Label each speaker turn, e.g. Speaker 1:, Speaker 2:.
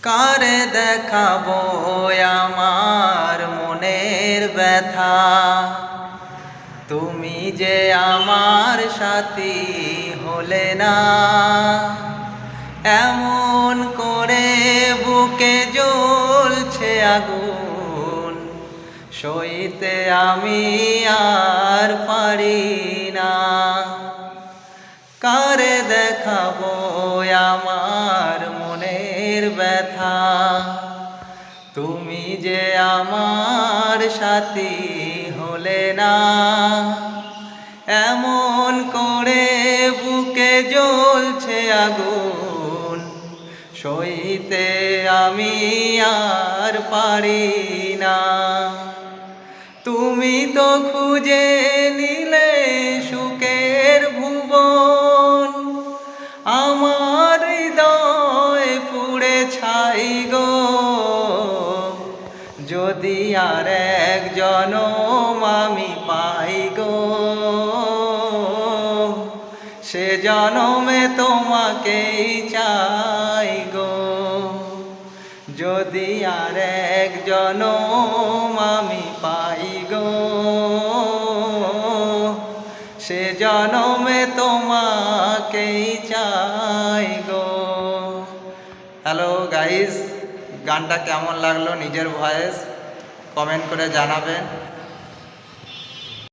Speaker 1: কারে দেখাবো আমার মনের ব্যথা, তুমি যে আমার সাথী হলে না। এমন করে বুকে জ্বলছে আগুন, সইতে আমি আর পারি না। কারে দেখাবো আমার মনের ব্যথা, তুমি যে আমার সাথী হলে না। এমন করে বুকে জ্বলছে আগুন, সইতে আমি আর পারি না। তুমি তো খুঁজে নিলে সুখের ভুবন, আমার হৃদয় পুড়ে ছাই গো। যদি আর এক জনম আমি পাই গো, সে জনমে তোমাকেই চাই গো। যদি আর এক জনম আমি পাই গো, সে জনমে তোমাকেই চাই গো। হ্যালো গাইস, গানটা কেমন লাগলো নিজের ভয়েস কমেন্ট করে জানাবেন।